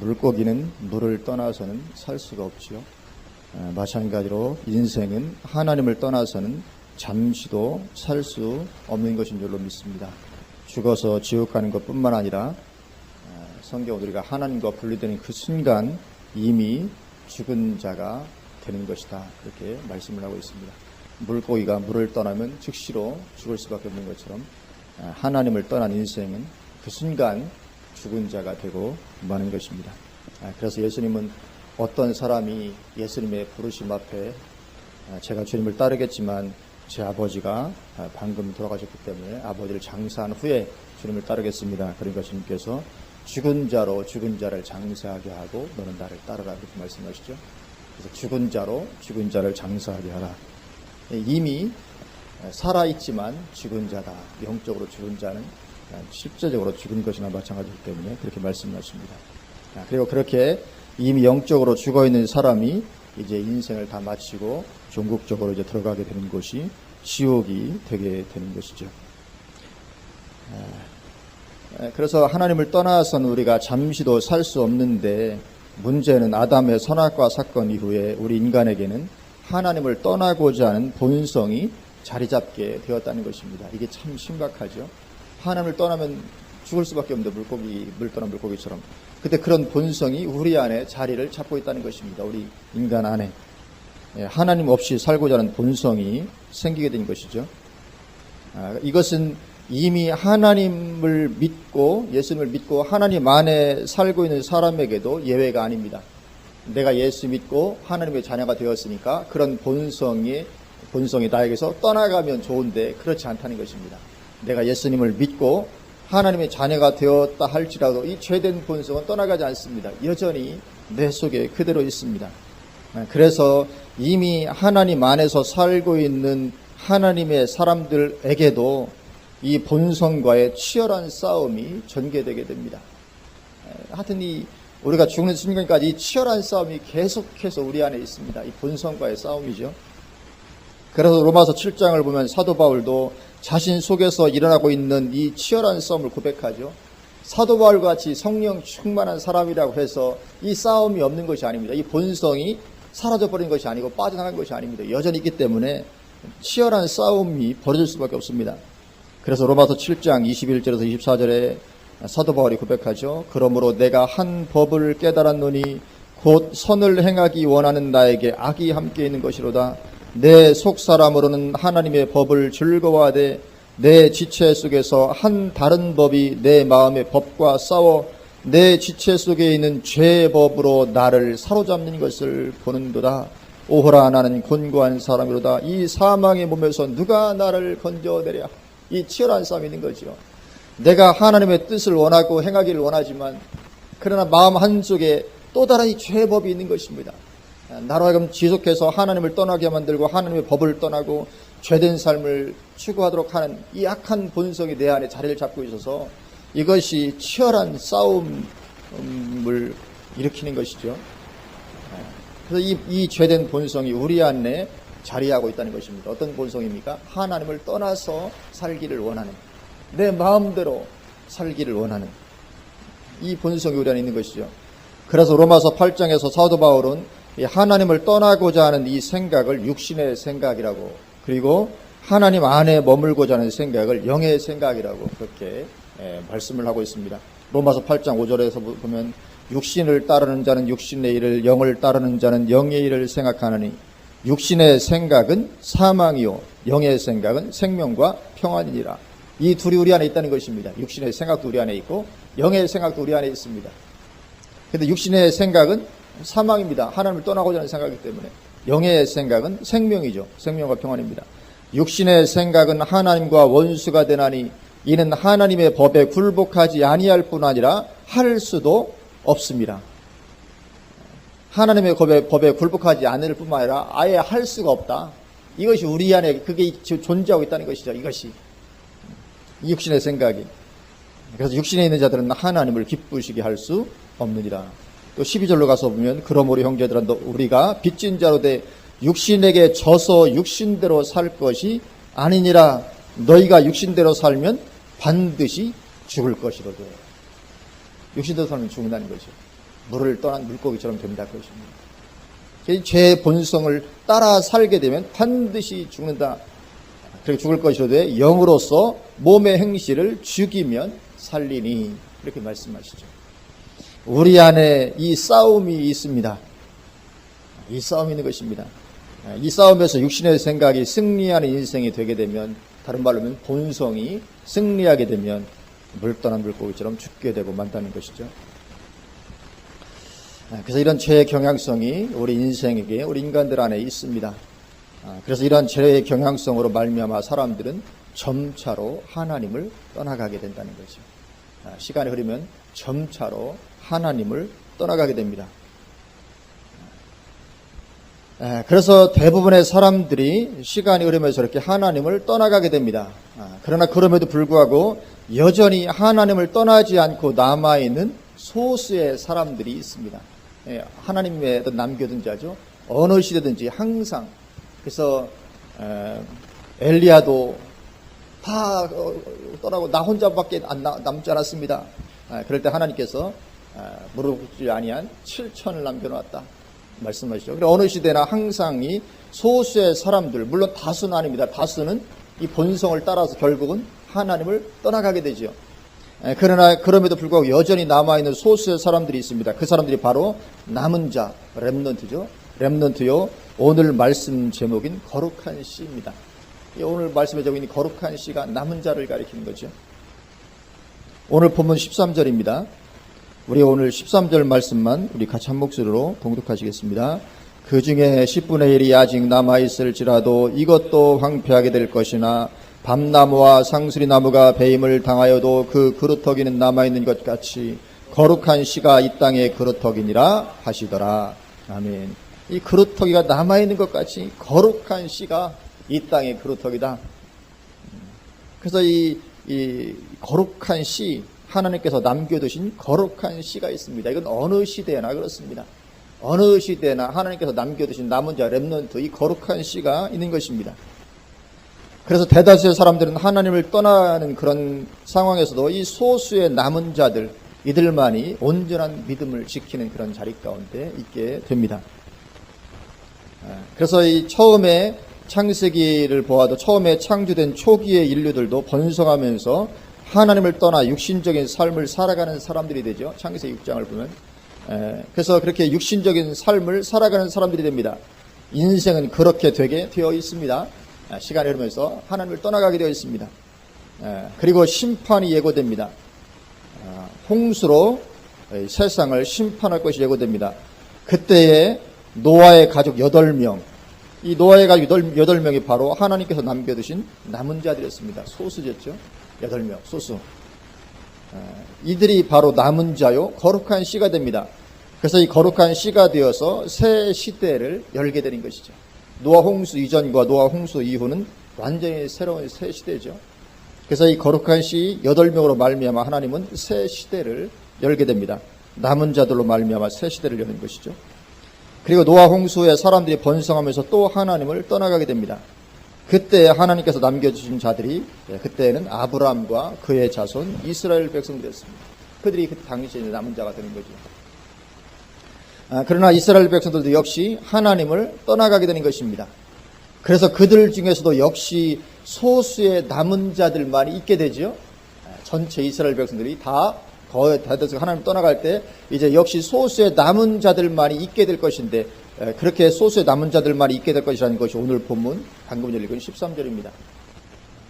물고기는 물을 떠나서는 살 수가 없지요. 마찬가지로 인생은 하나님을 떠나서는 잠시도 살 수 없는 것인 줄로 믿습니다. 죽어서 지옥 가는 것뿐만 아니라 성경은 우리가 하나님과 분리되는 그 순간 이미 죽은 자가 되는 것이다, 그렇게 말씀을 하고 있습니다. 물고기가 물을 떠나면 즉시로 죽을 수밖에 없는 것처럼 하나님을 떠난 인생은 그 순간 죽은 자가 되고 마는 것입니다. 그래서 예수님은 어떤 사람이 예수님의 부르심 앞에 제가 주님을 따르겠지만 제 아버지가 방금 돌아가셨기 때문에 아버지를 장사한 후에 주님을 따르겠습니다, 그러니까 주님께서 죽은 자로 죽은 자를 장사하게 하고 너는 나를 따르라, 그렇게 말씀하시죠. 그래서 죽은 자로 죽은 자를 장사하게 하라. 이미 살아있지만 죽은 자다. 영적으로 죽은 자는 실제적으로 죽은 것이나 마찬가지이기 때문에 그렇게 말씀하십니다. 그리고 그렇게 이미 영적으로 죽어있는 사람이 이제 인생을 다 마치고 종국적으로 이제 들어가게 되는 곳이 지옥이 되게 되는 것이죠. 그래서 하나님을 떠나서는 우리가 잠시도 살 수 없는데, 문제는 아담의 선악과 사건 이후에 우리 인간에게는 하나님을 떠나고자 하는 본성이 자리 잡게 되었다는 것입니다. 이게 참 심각하죠. 하나님을 떠나면 죽을 수밖에 없는데, 물 떠난 물고기처럼. 근데 그런 본성이 우리 안에 자리를 잡고 있다는 것입니다. 우리 인간 안에 하나님 없이 살고자 하는 본성이 생기게 된 것이죠. 이것은 이미 하나님을 믿고 예수님을 믿고 하나님 안에 살고 있는 사람에게도 예외가 아닙니다. 내가 예수 믿고 하나님의 자녀가 되었으니까 그런 본성이 나에게서 떠나가면 좋은데, 그렇지 않다는 것입니다. 내가 예수님을 믿고 하나님의 자녀가 되었다 할지라도 이 죄된 본성은 떠나가지 않습니다. 여전히 내 속에 그대로 있습니다. 그래서 이미 하나님 안에서 살고 있는 하나님의 사람들에게도 이 본성과의 치열한 싸움이 전개되게 됩니다. 하여튼 우리가 죽는 순간까지 이 치열한 싸움이 계속해서 우리 안에 있습니다. 이 본성과의 싸움이죠. 그래서 로마서 7장을 보면 사도 바울도 자신 속에서 일어나고 있는 이 치열한 싸움을 고백하죠. 사도 바울과 같이 성령 충만한 사람이라고 해서 이 싸움이 없는 것이 아닙니다. 이 본성이 사라져버린 것이 아니고 빠져나간 것이 아닙니다. 여전히 있기 때문에 치열한 싸움이 벌어질 수밖에 없습니다. 그래서 로마서 7장 21절에서 24절에 사도 바울이 고백하죠. 그러므로 내가 한 법을 깨달았노니 곧 선을 행하기 원하는 나에게 악이 함께 있는 것이로다. 내 속사람으로는 하나님의 법을 즐거워하되 내 지체 속에서 한 다른 법이 내 마음의 법과 싸워 내 지체 속에 있는 죄의 법으로 나를 사로잡는 것을 보는도다. 오호라, 나는 곤고한 사람이로다. 이 사망의 몸에서 누가 나를 건져내랴. 이 치열한 싸움이 있는 거죠. 내가 하나님의 뜻을 원하고 행하기를 원하지만, 그러나 마음 한쪽에 또 다른 이 죄의 법이 있는 것입니다. 나로 하여금 지속해서 하나님을 떠나게 만들고 하나님의 법을 떠나고 죄된 삶을 추구하도록 하는 이 악한 본성이 내 안에 자리를 잡고 있어서 이것이 치열한 싸움을 일으키는 것이죠. 그래서 이 죄된 본성이 우리 안에 자리하고 있다는 것입니다. 어떤 본성입니까? 하나님을 떠나서 살기를 원하는, 내 마음대로 살기를 원하는 이 본성이 우리 안에 있는 것이죠. 그래서 로마서 8장에서 사도 바울은 하나님을 떠나고자 하는 이 생각을 육신의 생각이라고, 그리고 하나님 안에 머물고자 하는 생각을 영의 생각이라고 그렇게 말씀을 하고 있습니다. 로마서 8장 5절에서 보면 육신을 따르는 자는 육신의 일을, 영을 따르는 자는 영의 일을 생각하느니 육신의 생각은 사망이요 영의 생각은 생명과 평안이니라. 이 둘이 우리 안에 있다는 것입니다. 육신의 생각도 우리 안에 있고 영의 생각도 우리 안에 있습니다. 그런데 육신의 생각은 사망입니다. 하나님을 떠나고자 하는 생각이기 때문에. 영의 생각은 생명이죠. 생명과 평안입니다. 육신의 생각은 하나님과 원수가 되나니 이는 하나님의 법에 굴복하지 아니할 뿐 아니라 할 수도 없습니다. 하나님의 법에 굴복하지 않을 뿐만 아니라 아예 할 수가 없다. 이것이 우리 안에 그게 존재하고 있다는 것이죠. 이것이 이 육신의 생각이. 그래서 육신에 있는 자들은 하나님을 기쁘시게 할 수 없느니라. 또 12절로 가서 보면 그러므로 형제들아 우리가 빚진 자로 돼 육신에게 져서 육신대로 살 것이 아니니라. 너희가 육신대로 살면 반드시 죽을 것이로되. 육신대로 살면 죽는다는 거죠. 물을 떠난 물고기처럼 됩니다. 그것입니다. 죄의 본성을 따라 살게 되면 반드시 죽는다. 그렇게 죽을 것이로되 영으로서 몸의 행실을 죽이면 살리니, 이렇게 말씀하시죠. 우리 안에 이 싸움이 있습니다. 이 싸움이 있는 것입니다. 이 싸움에서 육신의 생각이 승리하는 인생이 되게 되면, 다른 말로 하면 본성이 승리하게 되면 물 떠난 물고기처럼 죽게 되고 만다는 것이죠. 그래서 이런 죄의 경향성이 우리 인생에게, 우리 인간들 안에 있습니다. 그래서 이런 죄의 경향성으로 말미암아 사람들은 점차로 하나님을 떠나가게 된다는 거죠. 시간이 흐르면 점차로 하나님을 떠나가게 됩니다. 그래서 대부분의 사람들이 시간이 흐르면서 이렇게 하나님을 떠나가게 됩니다. 그러나 그럼에도 불구하고 여전히 하나님을 떠나지 않고 남아있는 소수의 사람들이 있습니다. 하나님의 어떤 남겨둔 자죠. 어느 시대든지 항상. 그래서 엘리야도 다 떠나고 나 혼자밖에 남지 않았습니다. 그럴 때 하나님께서 무릎 꿇지 아니한 7천을 남겨놓았다 말씀하시죠. 그리고 어느 시대나 항상 이 소수의 사람들, 물론 다수는 아닙니다. 다수는 이 본성을 따라서 결국은 하나님을 떠나가게 되죠. 그러나 그럼에도 불구하고 여전히 남아있는 소수의 사람들이 있습니다. 그 사람들이 바로 남은 자, 렘넌트죠. 렘넌트요. 오늘 말씀 제목인 거룩한 씨입니다. 오늘 말씀의 제목인 거룩한 씨가 남은 자를 가리키는 거죠. 오늘 본문 13절입니다. 우리 오늘 13절 말씀만 우리 같이 한 목소리로 봉독하시겠습니다. 그 중에 10분의 1이 아직 남아있을지라도 이것도 황폐하게 될 것이나 밤나무와 상수리나무가 배임을 당하여도 그 그루터기는 남아있는 것 같이 거룩한 씨가 이 땅의 그루터기니라 하시더라. 아멘. 이 그루터기가 남아있는 것 같이 거룩한 씨가 이 땅의 그루터기다. 그래서 이 거룩한 씨, 하나님께서 남겨두신 거룩한 씨가 있습니다. 이건 어느 시대나 그렇습니다. 어느 시대나 하나님께서 남겨두신 남은 자, 렘넌트, 이 거룩한 씨가 있는 것입니다. 그래서 대다수의 사람들은 하나님을 떠나는 그런 상황에서도 이 소수의 남은 자들, 이들만이 온전한 믿음을 지키는 그런 자리 가운데 있게 됩니다. 그래서 이 처음에 창세기를 보아도 처음에 창조된 초기의 인류들도 번성하면서 하나님을 떠나 육신적인 삶을 살아가는 사람들이 되죠. 창세기 6장을 보면. 그래서 그렇게 육신적인 삶을 살아가는 사람들이 됩니다. 인생은 그렇게 되게 되어 있습니다. 시간이 흐르면서 하나님을 떠나가게 되어 있습니다. 그리고 심판이 예고됩니다. 홍수로 세상을 심판할 것이 예고됩니다. 그때에 노아의 가족 8명, 이 노아의 가족 8명이 바로 하나님께서 남겨두신 남은 자들이었습니다. 소수였죠. 8명, 소수. 이들이 바로 남은 자요, 거룩한 씨가 됩니다. 그래서 이 거룩한 씨가 되어서 새 시대를 열게 되는 것이죠. 노아 홍수 이전과 노아 홍수 이후는 완전히 새로운 새 시대죠. 그래서 이 거룩한 씨 8명으로 말미암아 하나님은 새 시대를 열게 됩니다. 남은 자들로 말미암아 새 시대를 여는 것이죠. 그리고 노아 홍수에 사람들이 번성하면서 또 하나님을 떠나가게 됩니다. 그때 하나님께서 남겨주신 자들이 그때는 아브라함과 그의 자손 이스라엘 백성들이었습니다. 그들이 그 당시에 남은 자가 되는 거죠. 그러나 이스라엘 백성들도 역시 하나님을 떠나가게 되는 것입니다. 그래서 그들 중에서도 역시 소수의 남은 자들만이 있게 되죠. 전체 이스라엘 백성들이 다 거의 대다수 하나님 떠나갈 때 이제 역시 소수의 남은 자들만이 있게 될 것인데, 그렇게 소수의 남은 자들만이 있게 될 것이라는 것이 오늘 본문 방금 읽은 13절입니다.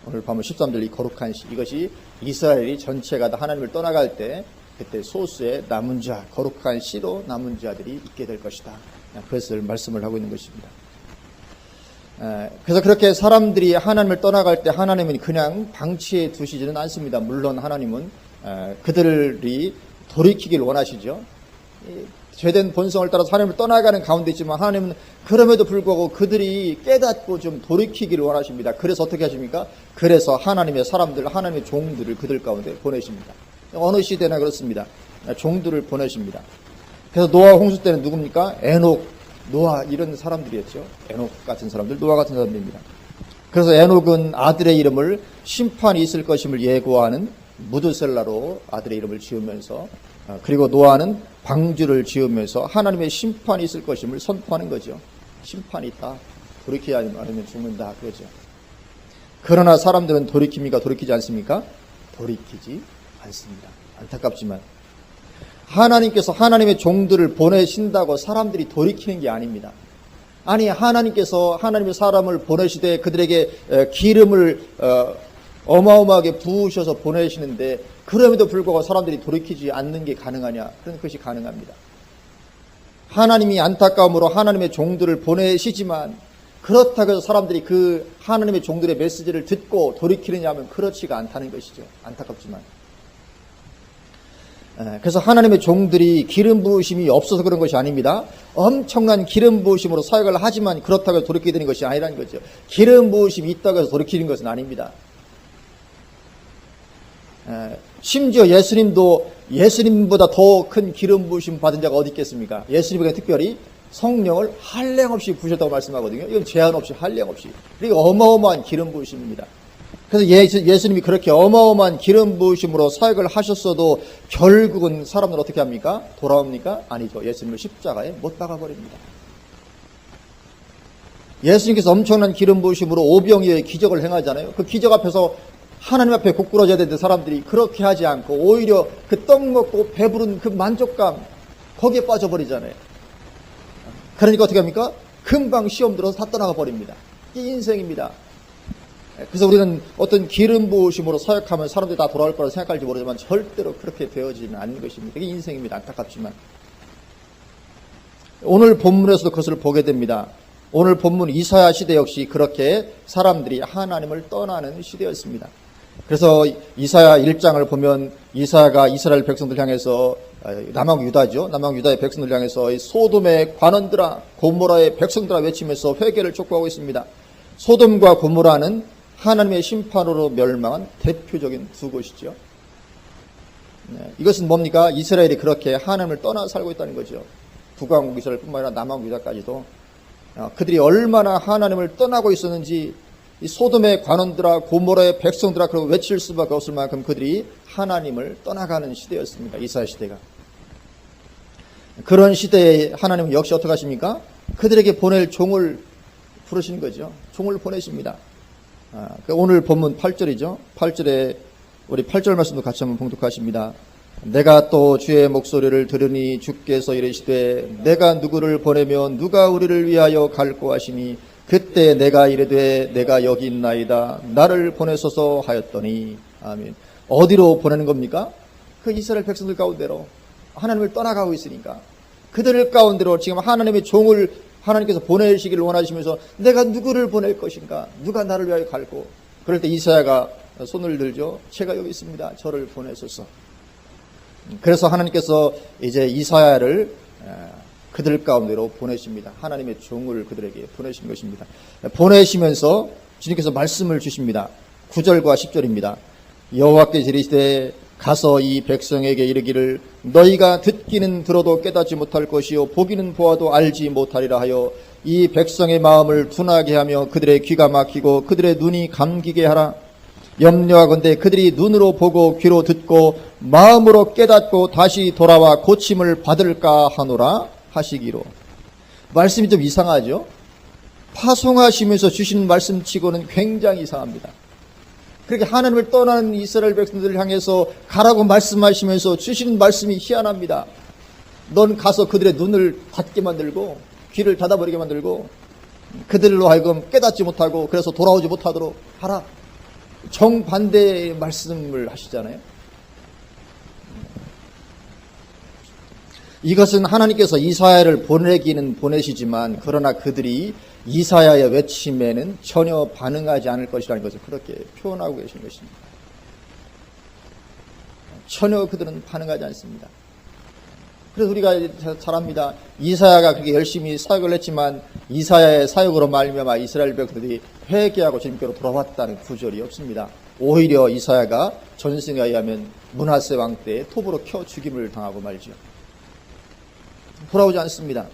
오늘 본문 13절 이 거룩한 시, 이것이 이스라엘이 전체가 다 하나님을 떠나갈 때 그때 소수의 남은 자, 거룩한 씨로 남은 자들이 있게 될 것이다. 그것을 말씀을 하고 있는 것입니다. 그래서 그렇게 사람들이 하나님을 떠나갈 때 하나님은 그냥 방치해 두시지는 않습니다. 물론 하나님은 그들이 돌이키길 원하시죠. 죄된 본성을 따라서 하나님을 떠나가는 가운데 있지만 하나님은 그럼에도 불구하고 그들이 깨닫고 좀 돌이키기를 원하십니다. 그래서 어떻게 하십니까? 그래서 하나님의 사람들, 하나님의 종들을 그들 가운데 보내십니다. 어느 시대나 그렇습니다. 종들을 보내십니다. 그래서 노아 홍수 때는 누굽니까? 에녹, 노아 이런 사람들이었죠. 에녹 같은 사람들, 노아 같은 사람들입니다. 그래서 에녹은 아들의 이름을 심판이 있을 것임을 예고하는 무드셀라로 아들의 이름을 지으면서 그리고 노아는 방주를 지으면서 하나님의 심판이 있을 것임을 선포하는 거죠. 심판이 있다. 돌이키지 않으면 죽는다. 그러죠. 그러나 사람들은 돌이킵니까? 돌이키지 않습니까? 돌이키지 않습니다. 안타깝지만 하나님께서 하나님의 종들을 보내신다고 사람들이 돌이키는 게 아닙니다. 아니, 하나님께서 하나님의 사람을 보내시되 그들에게 기름을 어마어마하게 부으셔서 보내시는데 그럼에도 불구하고 사람들이 돌이키지 않는 게 가능하냐? 그런 것이 가능합니다. 하나님이 안타까움으로 하나님의 종들을 보내시지만 그렇다고 해서 사람들이 그 하나님의 종들의 메시지를 듣고 돌이키느냐 하면 그렇지가 않다는 것이죠. 안타깝지만. 그래서 하나님의 종들이 기름 부으심이 없어서 그런 것이 아닙니다. 엄청난 기름 부으심으로 사역을 하지만 그렇다고 해서 돌이키게 되는 것이 아니라는 거죠. 기름 부으심이 있다고 해서 돌이키는 것은 아닙니다. 심지어 예수님보다 더 큰 기름 부으심 받은 자가 어디 있겠습니까? 예수님에게 특별히 성령을 한량없이 부으셨다고 말씀하거든요. 이건 제한 없이 한량없이. 그리고 어마어마한 기름 부으심입니다. 그래서 예수님이 그렇게 어마어마한 기름 부으심으로 사역을 하셨어도 결국은 사람들 어떻게 합니까? 돌아옵니까? 아니죠. 예수님을 십자가에 못 박아버립니다. 예수님께서 엄청난 기름 부으심으로 오병이어의 기적을 행하잖아요. 그 기적 앞에서 하나님 앞에 굽꾸러져야 되는데 사람들이 그렇게 하지 않고 오히려 그 떡 먹고 배부른 그 만족감 거기에 빠져버리잖아요. 그러니까 어떻게 합니까? 금방 시험 들어서 다 떠나가 버립니다. 이게 인생입니다. 그래서 우리는 어떤 기름 부으심으로 사역하면 사람들이 다 돌아올 거라고 생각할지 모르지만 절대로 그렇게 되어지는 않는 것입니다. 이게 인생입니다. 안타깝지만. 오늘 본문에서도 그것을 보게 됩니다. 오늘 본문 이사야 시대 역시 그렇게 사람들이 하나님을 떠나는 시대였습니다. 그래서 이사야 1장을 보면 이사야가 이스라엘 백성들 향해서 남왕 유다죠. 남왕 유다의 백성들 향해서 소돔의 관원들아 고모라의 백성들아 외치면서 회개를 촉구하고 있습니다. 소돔과 고모라는 하나님의 심판으로 멸망한 대표적인 두 곳이죠. 이것은 뭡니까? 이스라엘이 그렇게 하나님을 떠나 살고 있다는 거죠. 북왕국 이스라엘뿐만 아니라 남왕 유다까지도 그들이 얼마나 하나님을 떠나고 있었는지 이 소돔의 관원들아 고모라의 백성들아 그러고 외칠 수밖에 없을 만큼 그들이 하나님을 떠나가는 시대였습니다. 이사야 시대가. 그런 시대에 하나님은 역시 어떻게 하십니까? 그들에게 보낼 종을 부르시는 거죠. 종을 보내십니다. 오늘 본문 8절이죠. 8절에 우리 8절 말씀도 같이 한번 봉독하십니다. 내가 또 주의 목소리를 들으니 주께서 이르시되 내가 누구를 보내며 누가 우리를 위하여 갈고 하시니 그때 내가 이르되 내가 여기 있나이다 나를 보내소서 하였더니 아멘. 어디로 보내는 겁니까? 그 이스라엘 백성들 가운데로 하나님을 떠나가고 있으니까 그들 가운데로 지금 하나님의 종을 하나님께서 보내시기를 원하시면서 내가 누구를 보낼 것인가? 누가 나를 위하여 갈고? 그럴 때 이사야가 손을 들죠. 제가 여기 있습니다. 저를 보내소서. 그래서 하나님께서 이제 이사야를 그들 가운데로 보내십니다. 하나님의 종을 그들에게 보내신 것입니다. 보내시면서 주님께서 말씀을 주십니다. 9절과 10절입니다. 여호와께서 이르시되 가서 이 백성에게 이르기를 너희가 듣기는 들어도 깨닫지 못할 것이요 보기는 보아도 알지 못하리라 하여 이 백성의 마음을 둔하게 하며 그들의 귀가 막히고 그들의 눈이 감기게 하라. 염려하건대 그들이 눈으로 보고 귀로 듣고 마음으로 깨닫고 다시 돌아와 고침을 받을까 하노라 하시기로. 말씀이 좀 이상하죠? 파송하시면서 주신 말씀치고는 굉장히 이상합니다. 그렇게 하나님을 떠나는 이스라엘 백성들을 향해서 가라고 말씀하시면서 주시는 말씀이 희한합니다. 넌 가서 그들의 눈을 닫게 만들고 귀를 닫아버리게 만들고 그들로 하여금 깨닫지 못하고 그래서 돌아오지 못하도록 하라. 정반대의 말씀을 하시잖아요. 이것은 하나님께서 이사야를 보내기는 보내시지만 그러나 그들이 이사야의 외침에는 전혀 반응하지 않을 것이라는 것을 그렇게 표현하고 계신 것입니다. 전혀 그들은 반응하지 않습니다. 그래서 우리가 잘 압니다. 이사야가 그렇게 열심히 사역을 했지만 이사야의 사역으로 말미암아 이스라엘 백성들이 회개하고 주님께로 돌아왔다는 구절이 없습니다. 오히려 이사야가 전승에 의하면 므낫세 왕 때에 톱으로 켜 죽임을 당하고 말죠. 돌아오지 않습니다.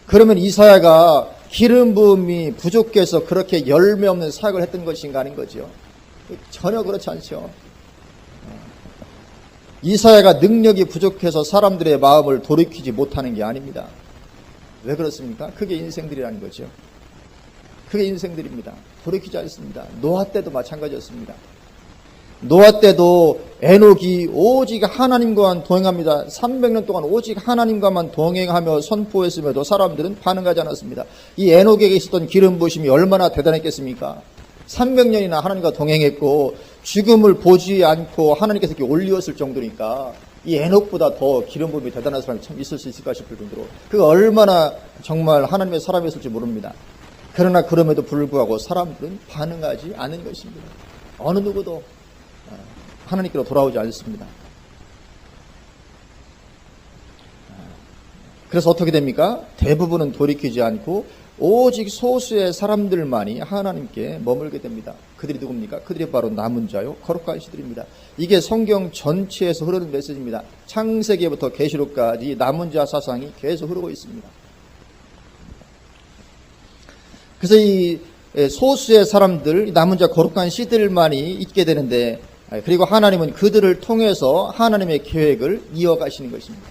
그러면 이사야가 기름 부음이 부족해서 그렇게 열매 없는 사역을 했던 것인가 하는 거죠. 전혀 그렇지 않죠. 이사야가 능력이 부족해서 사람들의 마음을 돌이키지 못하는 게 아닙니다. 왜 그렇습니까? 그게 인생들이라는 거죠. 그게 인생들입니다. 돌이키지 않습니다. 노아 때도 마찬가지였습니다. 노아 때도 에녹이 오직 하나님과만 동행합니다. 300년 동안 오직 하나님과만 동행하며 선포했음에도 사람들은 반응하지 않았습니다. 이 에녹에게 있었던 기름 부으심이 얼마나 대단했겠습니까? 300년이나 하나님과 동행했고 죽음을 보지 않고 하나님께서 이렇게 올리었을 정도니까 이 에녹보다 더 기름 부음이 대단한 사람이 참 있을 수 있을까 싶을 정도로 그가 얼마나 정말 하나님의 사람이었을지 모릅니다. 그러나 그럼에도 불구하고 사람들은 반응하지 않은 것입니다. 어느 누구도 하나님께로 돌아오지 않습니다. 그래서 어떻게 됩니까? 대부분은 돌이키지 않고 오직 소수의 사람들만이 하나님께 머물게 됩니다. 그들이 누굽니까? 그들이 바로 남은 자요 거룩한 시들입니다. 이게 성경 전체에서 흐르는 메시지입니다. 창세기부터 계시록까지 남은 자 사상이 계속 흐르고 있습니다. 그래서 이 소수의 사람들, 남은 자 거룩한 시들만이 있게 되는데, 그리고 하나님은 그들을 통해서 하나님의 계획을 이어가시는 것입니다.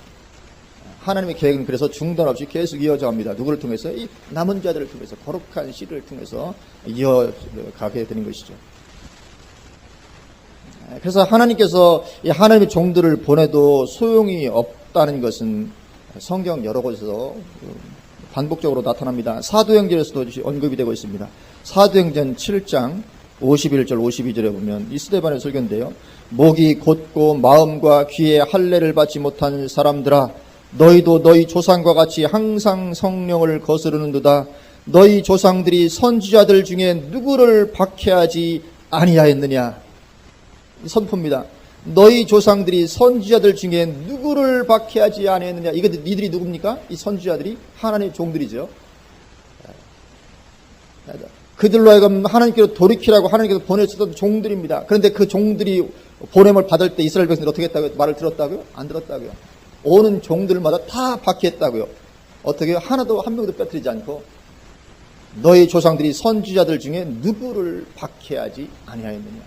하나님의 계획은 그래서 중단 없이 계속 이어져 갑니다. 누구를 통해서? 이 남은 자들을 통해서, 거룩한 씨를 통해서 이어가게 되는 것이죠. 그래서 하나님께서 이 하나님의 종들을 보내도 소용이 없다는 것은 성경 여러 곳에서 반복적으로 나타납니다. 사도행전에서도 언급이 되고 있습니다. 사도행전 7장 51절 52절에 보면 이 스데반의 설교인데요. 목이 곧고 마음과 귀에 할례를 받지 못한 사람들아, 너희도 너희 조상과 같이 항상 성령을 거스르는도다. 너희 조상들이 선지자들 중에 누구를 박해하지 아니하였느냐. 선포입니다. 너희 조상들이 선지자들 중에 누구를 박해하지 아니하였느냐. 이게 니들이 누굽니까? 이 선지자들이 하나님의 종들이죠. 그들로 하여금 하나님께로 돌이키라고 하나님께서 보내셨던 종들입니다. 그런데 그 종들이 보냄을 받을 때 이스라엘 백성들이 어떻게 했다고요? 말을 들었다고요? 안 들었다고요? 오는 종들마다 다 박해했다고요. 어떻게 해요? 하나도 한 명도 빼뜨리지 않고 너희 조상들이 선지자들 중에 누구를 박해하지 아니하였느냐.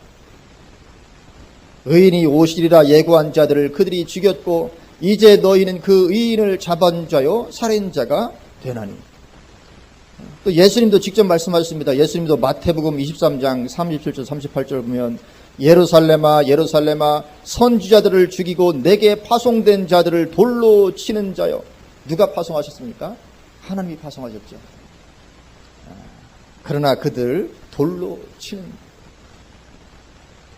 의인이 오시리라 예고한 자들을 그들이 죽였고 이제 너희는 그 의인을 잡은 자요 살인자가 되나니. 또 예수님도 직접 말씀하셨습니다. 예수님도 마태복음 23장 37절 38절 보면 예루살렘아 예루살렘아 선지자들을 죽이고 내게 파송된 자들을 돌로 치는 자요. 누가 파송하셨습니까? 하나님이 파송하셨죠. 그러나 그들 돌로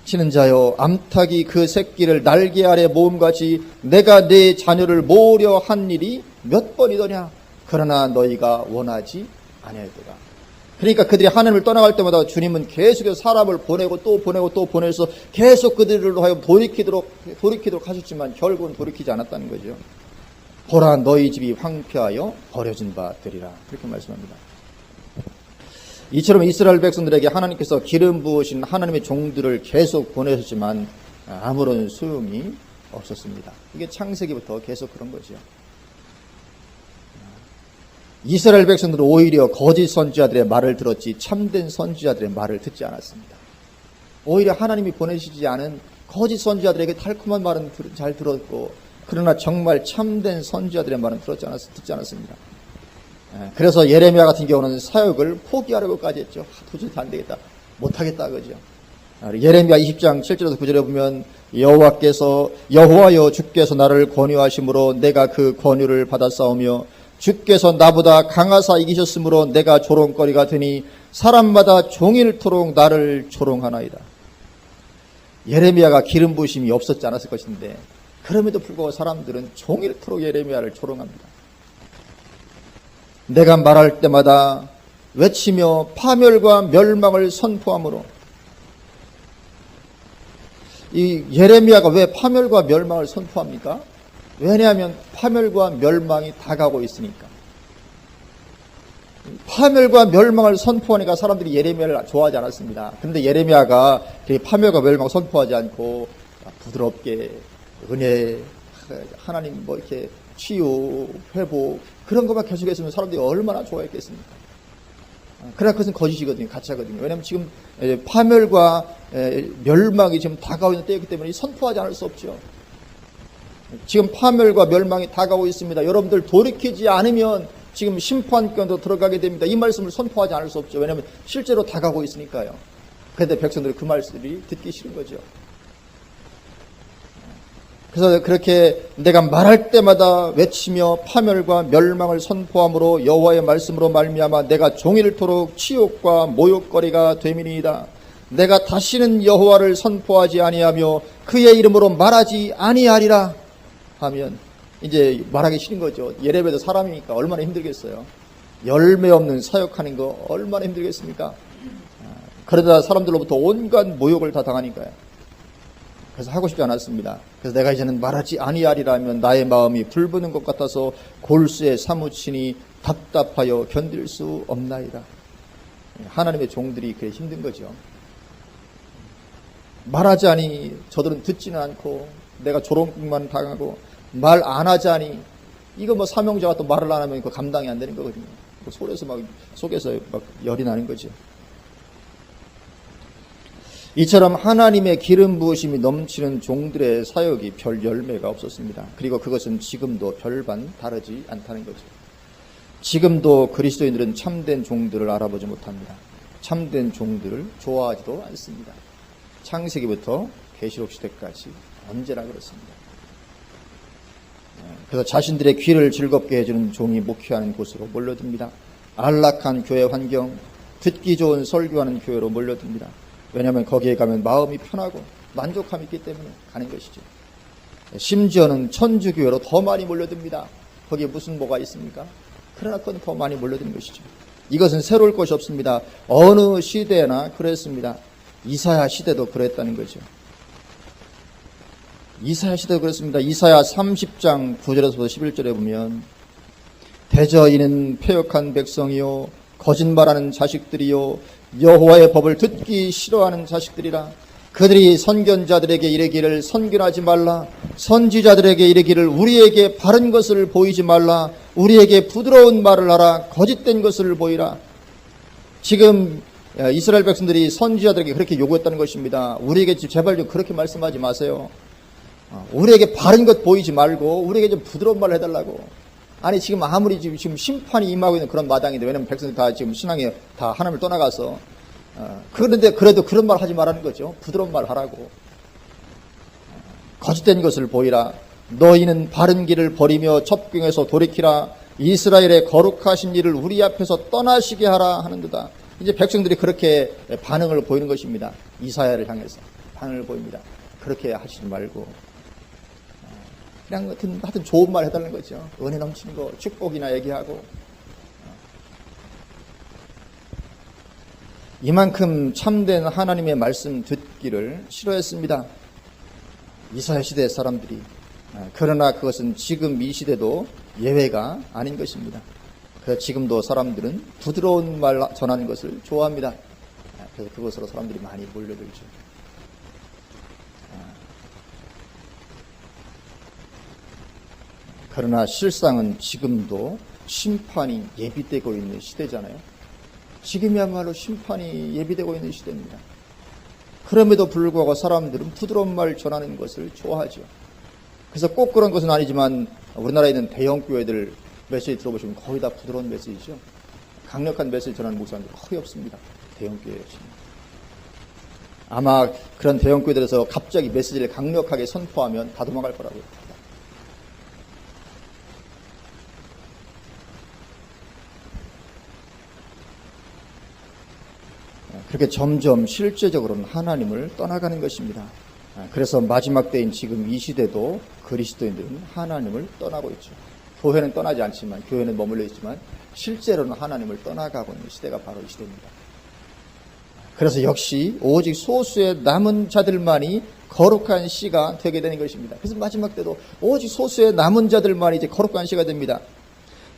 치는 자요 암탉이 그 새끼를 날개 아래 모음같이 내가 내 자녀를 모으려 한 일이 몇 번이더냐. 그러나 너희가 원하지 아니하였도다. 그러니까 그들이 하나님을 떠나갈 때마다 주님은 계속해서 사람을 보내고 또 보내고 또 보내서 계속 그들로 하여금 돌이키도록 하셨지만 결국은 돌이키지 않았다는 거죠. 보라 너희 집이 황폐하여 버려진 바 되리라. 그렇게 말씀합니다. 이처럼 이스라엘 백성들에게 하나님께서 기름 부으신 하나님의 종들을 계속 보내셨지만 아무런 소용이 없었습니다. 이게 창세기부터 계속 그런 거죠. 이스라엘 백성들은 오히려 거짓 선지자들의 말을 들었지 참된 선지자들의 말을 듣지 않았습니다. 오히려 하나님이 보내시지 않은 거짓 선지자들에게 달콤한 말은 잘 들었고 그러나 정말 참된 선지자들의 말은 듣지 않았습니다. 그래서 예레미야 같은 경우는 사역을 포기하려고까지 했죠. 도저히 안 되겠다. 못하겠다 그죠. 예레미야 20장 7절에서 9절에 보면 여호와여 주께서 나를 권유하심으로 내가 그 권유를 받았사오며 주께서 나보다 강하사 이기셨으므로 내가 조롱거리가 되니 사람마다 종일토록 나를 조롱하나이다. 예레미야가 기름 부으심이 없었지 않았을 것인데 그럼에도 불구하고 사람들은 종일토록 예레미야를 조롱합니다. 내가 말할 때마다 외치며 파멸과 멸망을 선포하므로. 이 예레미야가 왜 파멸과 멸망을 선포합니까? 왜냐하면 파멸과 멸망이 다가오고 있으니까. 파멸과 멸망을 선포하니까 사람들이 예레미야를 좋아하지 않았습니다. 그런데 예레미야가 파멸과 멸망을 선포하지 않고 부드럽게 은혜, 하나님 이렇게 치유, 회복 그런 것만 계속했으면 사람들이 얼마나 좋아했겠습니까? 그러나 그것은 거짓이거든요. 가짜거든요. 왜냐하면 지금 파멸과 멸망이 지금 다가오고 있는 때이기 때문에 선포하지 않을 수 없죠. 지금 파멸과 멸망이 다가오고 있습니다. 여러분들 돌이키지 않으면 지금 심판권도 들어가게 됩니다. 이 말씀을 선포하지 않을 수 없죠. 왜냐하면 실제로 다가오고 있으니까요. 그런데 백성들이 그 말씀이 듣기 싫은 거죠. 그래서 그렇게 내가 말할 때마다 외치며 파멸과 멸망을 선포함으로 여호와의 말씀으로 말미암아 내가 종일토록 치욕과 모욕거리가 됨이니이다. 내가 다시는 여호와를 선포하지 아니하며 그의 이름으로 말하지 아니하리라 하면 이제 말하기 싫은 거죠. 예레미야도 사람이니까 얼마나 힘들겠어요. 열매 없는 사역하는 거 얼마나 힘들겠습니까? 그러다 사람들로부터 온갖 모욕을 다 당하니까요. 그래서 하고 싶지 않았습니다. 그래서 내가 이제는 말하지 아니하리라 하면 나의 마음이 불붙는 것 같아서 골수에 사무치니 답답하여 견딜 수 없나이다. 하나님의 종들이 그래 힘든 거죠. 말하지 아니 저들은 듣지는 않고 내가 조롱만 당하고 말 안 하자니 이거 뭐 사명자가 또 말을 안 하면 그 감당이 안 되는 거거든요. 속에서 막 열이 나는 거죠. 이처럼 하나님의 기름 부으심이 넘치는 종들의 사역이 별 열매가 없었습니다. 그리고 그것은 지금도 별반 다르지 않다는 거죠. 지금도 그리스도인들은 참된 종들을 알아보지 못합니다. 참된 종들을 좋아하지도 않습니다. 창세기부터 계시록 시대까지 언제나 그렇습니다. 그래서 자신들의 귀를 즐겁게 해주는 종이 목회하는 곳으로 몰려듭니다. 안락한 교회 환경, 듣기 좋은 설교하는 교회로 몰려듭니다. 왜냐하면 거기에 가면 마음이 편하고 만족함이 있기 때문에 가는 것이죠. 심지어는 천주교회로 더 많이 몰려듭니다. 거기에 무슨 뭐가 있습니까? 그러나 그건 더 많이 몰려드는 것이죠. 이것은 새로울 것이 없습니다. 어느 시대나 그랬습니다. 이사야 시대도 그랬다는 거죠. 이사야 시대도 그렇습니다. 이사야 30장 9절에서부터 11절에 보면 대저 이는 패역한 백성이요 거짓말하는 자식들이요 여호와의 법을 듣기 싫어하는 자식들이라. 그들이 선견자들에게 이르기를 선견하지 말라. 선지자들에게 이르기를 우리에게 바른 것을 보이지 말라. 우리에게 부드러운 말을 하라. 거짓된 것을 보이라. 지금 이스라엘 백성들이 선지자들에게 그렇게 요구했다는 것입니다. 우리에게 제발 좀 그렇게 말씀하지 마세요. 우리에게 바른 것 보이지 말고 우리에게 좀 부드러운 말을 해달라고. 아니 지금 아무리 지금 심판이 임하고 있는 그런 마당인데, 왜냐면 백성들 다 지금 신앙에 다 하나님을 떠나가서 그런데 그래도 그런 말 하지 말라는 거죠. 부드러운 말 하라고. 거짓된 것을 보이라. 너희는 바른 길을 버리며 첩경에서 돌이키라. 이스라엘의 거룩하신 일을 우리 앞에서 떠나시게 하라 하는도다. 이제 백성들이 그렇게 반응을 보이는 것입니다. 이사야를 향해서 반응을 보입니다. 그렇게 하시지 말고 그냥 하여튼 좋은 말 해달라는 거죠. 은혜 넘치는 거, 축복이나 얘기하고. 이만큼 참된 하나님의 말씀 듣기를 싫어했습니다. 이사야 시대 사람들이. 그러나 그것은 지금 이 시대도 예외가 아닌 것입니다. 그래서 지금도 사람들은 부드러운 말 전하는 것을 좋아합니다. 그래서 그것으로 사람들이 많이 몰려들죠. 그러나 실상은 지금도 심판이 예비되고 있는 시대잖아요. 지금이야말로 심판이 예비되고 있는 시대입니다. 그럼에도 불구하고 사람들은 부드러운 말 전하는 것을 좋아하죠. 그래서 꼭 그런 것은 아니지만 우리나라에 있는 대형 교회들 메시지 들어보시면 거의 다 부드러운 메시지죠. 강력한 메시지 전하는 목사님들 거의 없습니다. 대형 교회였습니다. 아마 그런 대형 교회들에서 갑자기 메시지를 강력하게 선포하면 다 도망갈 거라고요. 그렇게 점점 실제적으로는 하나님을 떠나가는 것입니다. 그래서 마지막 때인 지금 이 시대도 그리스도인들은 하나님을 떠나고 있죠. 교회는 떠나지 않지만, 교회는 머물러 있지만 실제로는 하나님을 떠나가고 있는 시대가 바로 이 시대입니다. 그래서 역시 오직 소수의 남은 자들만이 거룩한 씨가 되게 되는 것입니다. 그래서 마지막 때도 오직 소수의 남은 자들만이 이제 거룩한 씨가 됩니다.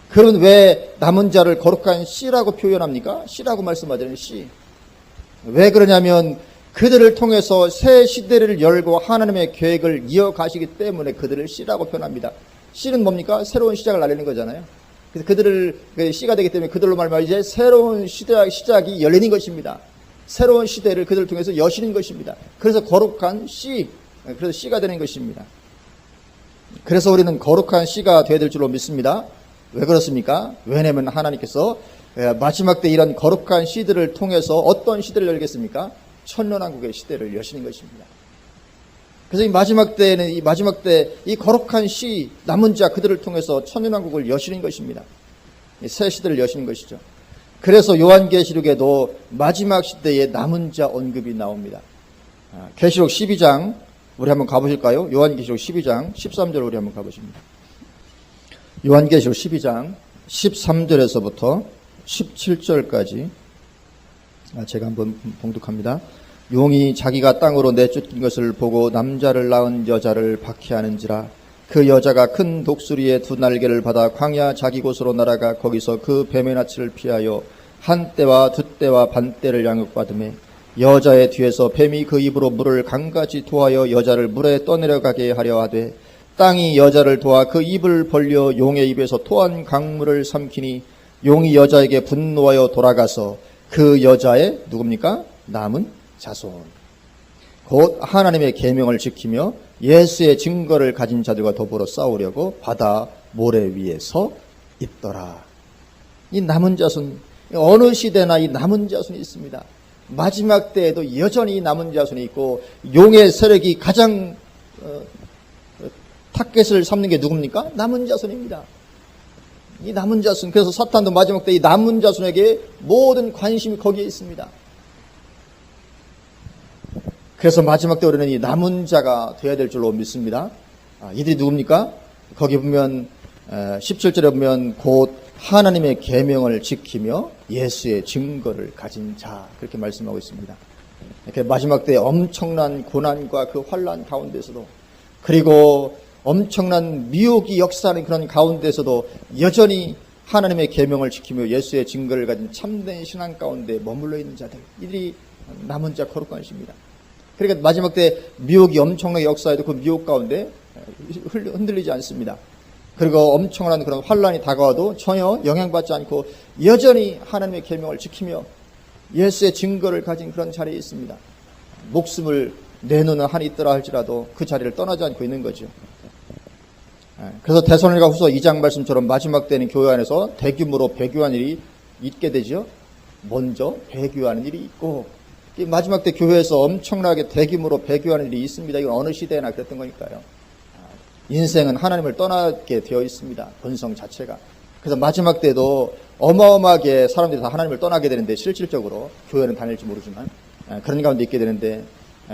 그러면 왜 남은 자를 거룩한 씨라고 표현합니까? 씨라고 말씀하잖아요. 씨. 왜 그러냐면 그들을 통해서 새 시대를 열고 하나님의 계획을 이어가시기 때문에 그들을 씨라고 표현합니다. 씨는 뭡니까? 새로운 시작을 알리는 거잖아요. 그래서 그들을 씨가 되기 때문에 그들로 말미암아 이제 새로운 시작이 열리는 것입니다. 새로운 시대를 그들을 통해서 여시는 것입니다. 그래서 거룩한 씨, 그래서 씨가 되는 것입니다. 그래서 우리는 거룩한 씨가 되어야 될 줄로 믿습니다. 왜 그렇습니까? 왜냐하면 하나님께서 마지막 때 이런 거룩한 씨들을 통해서 어떤 시대를 열겠습니까? 천년왕국의 시대를 여시는 것입니다. 그래서 이 마지막 때에는 이 거룩한 씨 남은 자 그들을 통해서 천년왕국을 여시는 것입니다. 새 시대를 여시는 것이죠. 그래서 요한계시록에도 마지막 시대에 남은 자 언급이 나옵니다. 계시록 12장 우리 한번 가보실까요? 요한계시록 12장 13절 우리 한번 가보십니다. 요한계시록 12장 13절에서부터 17절까지 제가 한번 봉독합니다. 용이 자기가 땅으로 내쫓긴 것을 보고 남자를 낳은 여자를 박해하는지라. 그 여자가 큰 독수리의 두 날개를 받아 광야 자기 곳으로 날아가 거기서 그 뱀의 낯을 피하여 한 때와 두 때와 반 때를 양육받으며 여자의 뒤에서 뱀이 그 입으로 물을 강같이 토하여 여자를 물에 떠내려가게 하려 하되 땅이 여자를 도와 그 입을 벌려 용의 입에서 토한 강물을 삼키니 용이 여자에게 분노하여 돌아가서 그 여자의 누굽니까? 남은 자손 곧 하나님의 계명을 지키며 예수의 증거를 가진 자들과 더불어 싸우려고 바다 모래 위에 서 있더라. 이 남은 자손 어느 시대나 이 남은 자손이 있습니다. 마지막 때에도 여전히 남은 자손이 있고 용의 세력이 가장 타겟을 삼는 게 누굽니까? 남은 자손입니다. 이 남은 자손 그래서 사탄도 마지막 때 이 남은 자손에게 모든 관심이 거기에 있습니다. 그래서 마지막 때 우리는 이 남은 자가 되어야 될 줄로 믿습니다. 이들이 누굽니까? 거기 보면 17절에 보면 곧 하나님의 계명을 지키며 예수의 증거를 가진 자 그렇게 말씀하고 있습니다. 이렇게 마지막 때 엄청난 고난과 그 환난 가운데서도 그리고 엄청난 미혹이 역사하는 그런 가운데서도 여전히 하나님의 계명을 지키며 예수의 증거를 가진 참된 신앙 가운데 머물러 있는 자들 이들이 남은 자 거룩한 것입니다. 그러니까 마지막 때 미혹이 엄청나게 역사해도 그 미혹 가운데 흔들리지 않습니다. 그리고 엄청난 그런 환란이 다가와도 전혀 영향받지 않고 여전히 하나님의 계명을 지키며 예수의 증거를 가진 그런 자리에 있습니다. 목숨을 내놓는 한이 있더라 할지라도 그 자리를 떠나지 않고 있는 거죠. 그래서 데살로니가 후서 2장 말씀처럼 마지막 때는 교회 안에서 대규모로 배교하는 일이 있게 되죠. 먼저 배교하는 일이 있고 마지막 때 교회에서 엄청나게 대규모로 배교하는 일이 있습니다. 이건 어느 시대나 그랬던 거니까요. 인생은 하나님을 떠나게 되어 있습니다. 본성 자체가. 그래서 마지막 때도 어마어마하게 사람들이 다 하나님을 떠나게 되는데 실질적으로 교회는 다닐지 모르지만 그런 가운데 있게 되는데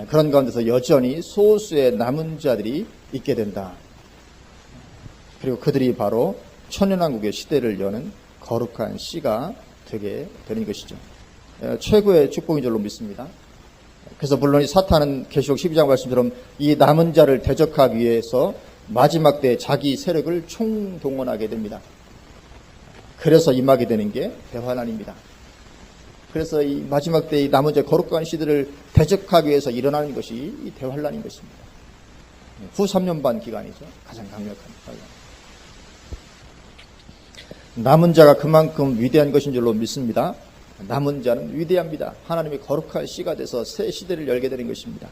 그런 가운데서 여전히 소수의 남은 자들이 있게 된다. 그리고 그들이 바로 천년왕국의 시대를 여는 거룩한 씨가 되게 되는 것이죠. 최고의 축복인 줄로 믿습니다. 그래서 물론 이 사탄은 계시록 12장 말씀처럼 이 남은 자를 대적하기 위해서 마지막 때 자기 세력을 총동원하게 됩니다. 그래서 임하게 되는 게 대환란입니다. 그래서 이 마지막 때 이 남은 자 거룩한 씨들을 대적하기 위해서 일어나는 것이 이 대환란인 것입니다. 후 3년 반 기간이죠. 가장 강력한 환란. 남은 자가 그만큼 위대한 것인 줄로 믿습니다. 남은 자는 위대합니다. 하나님의 거룩한 씨가 돼서 새 시대를 열게 되는 것입니다.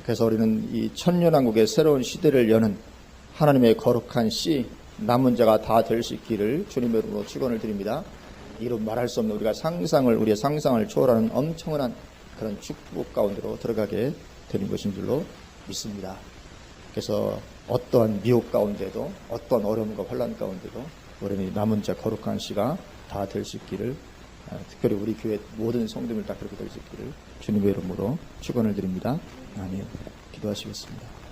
그래서 우리는 이 천년왕국의 새로운 시대를 여는 하나님의 거룩한 씨, 남은 자가 다 될 수 있기를 주님의 이름으로 축원을 드립니다. 이루 말할 수 없는 우리의 상상을 초월하는 엄청난 그런 축복 가운데로 들어가게 되는 것인 줄로 믿습니다. 그래서 어떠한 미혹 가운데도 어떠한 어려움과 환난 가운데도 우리는 남은 자 거룩한 씨가 다 될 수 있기를 특별히 우리 교회 모든 성도들 다 그렇게 될 수 있기를 주님의 이름으로 축원을 드립니다. 아멘. 기도하시겠습니다.